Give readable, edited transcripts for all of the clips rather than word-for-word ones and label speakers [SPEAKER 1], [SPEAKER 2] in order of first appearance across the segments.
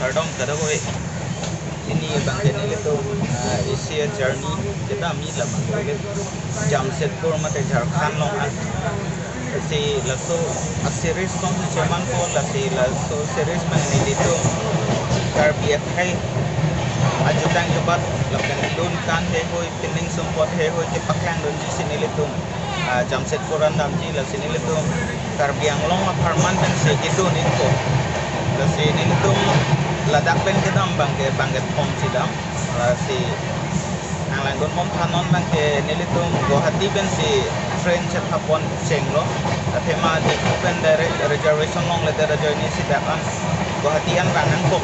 [SPEAKER 1] Pardon kada ko ini bangke ni itu Asia journey kita mi lah bangke Jamshedpur mate Jharkhand long an si laso a series kong chairman ko laso series man ni itu Karbiak hai ajutang kebat lakan dun kan he hoi pining sumpot he hoi ke paklang dun ji sini litung Jamshedpur an dam ji la sini litung Karbiang long apartment dan se gitu ni ko la sini litung ladak pen kedam bangke pom sidam si ang langgon mom thanon bangke ni litung Guwahati ben si train chat hapon chenglo athema di pen direct reservation long le da journey si dakan Guwahati an bangang ko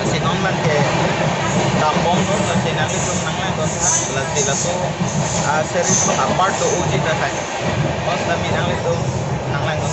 [SPEAKER 1] si non bangke tampong no la sinang litung nang langgon la sila to series ko apart to uji da hai pas da minang litung nang langgon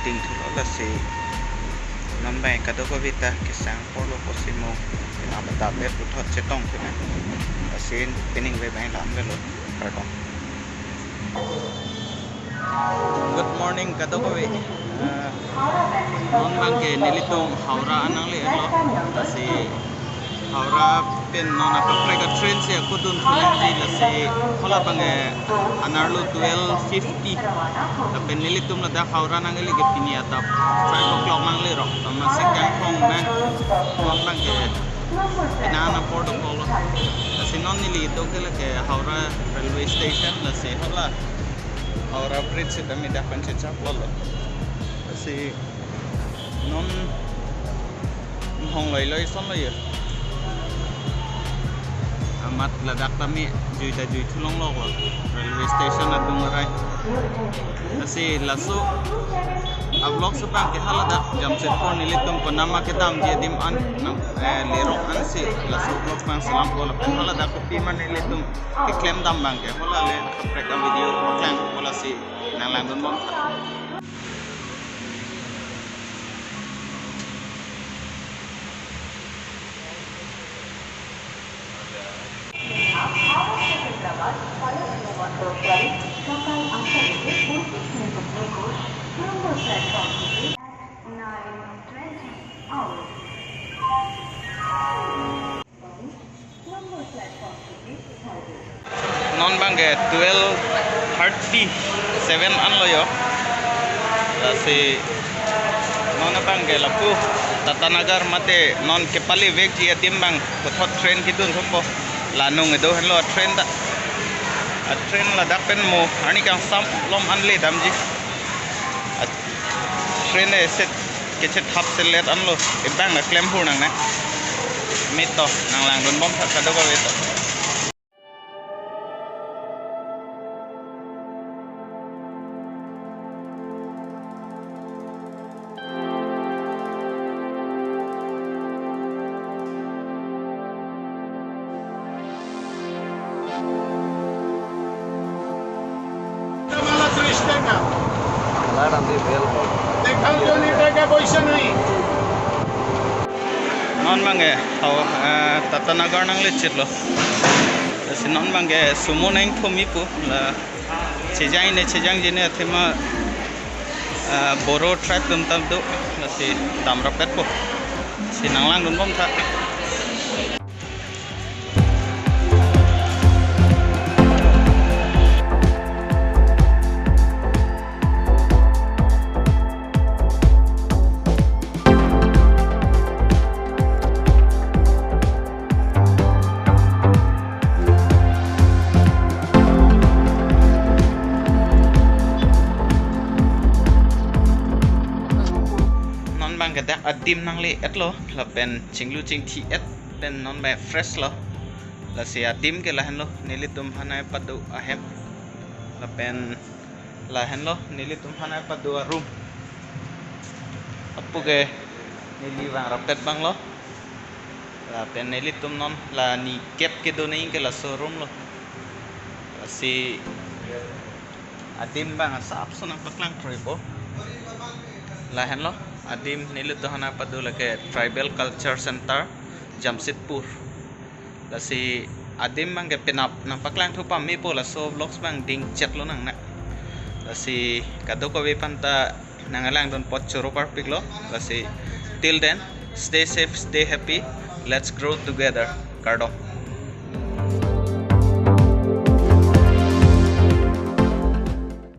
[SPEAKER 1] ting thulo la si non bang kado ko vita ke sang polo posimo amata be puthot chetong thina asin pining ve bang lam velo pardon. Good morning kado ko ve non bang ke nilitong Howrah anang le lo si Howrah pen non apa prega train se kudun thulang ji la si hola bang anarlo 1250 pen nilitum la da Howrah nang le ge pinia tap 5 o'clock mang le ro ma se kang khong na non bang ke pinana protocol la si non nili to ke la ke Howrah railway station la si hola Howrah bridge se dami da panche chap lo la si non hong loi son lo ye mat ladak kami juita tulong lo railway station at dungaray kasi laso vlog sa bang halada Jamshedpur nilitum ko nama kitam dia dim an lerok an si laso vlog bang salam ko la halada ko piman nilitum iklem dam bang ke hola le preka video paklang hola si nang langdon mom non bangge 12:37 an lo yo si non bangge lapu Tatanagar mate non kepali vek ji atimbang kothot train kidun thopo lanung edo hello train da train la dapen mo ani kang sam lom anle damji train e set kechet hap selet anlo ibang na klem hu nang na mito nang lang don bom kado ko weto non bangge Tatanagar nang lecit lo si non bangge sumo nang thomi pu la chejang jene thema boro tribe tum tam do la si tamrapet pu si nanglang dun bom tha bang gadak adim nang le et lo la pen chinglu ching thi et pen non me fresh lo la si adim ke la hen lo nilitum hanai padu ahem la pen la hen lo nilitum hanai padu room apu ke nili wang rapet bang lo la pen nilitum non la ni kep ke do nei ke la showroom lo la si adim bang asap sunang paklang tribo la hen lo adim nilitum hanai padu la ke tribal culture center Jamshedpur la si adim bang ke penap nang paklang thu pam mi po la so vlogs bang ding chat lo nang na la si kado ko we panta nangalang don pot choro par pik lo la si till then stay safe, stay happy, let's grow together. Cardo.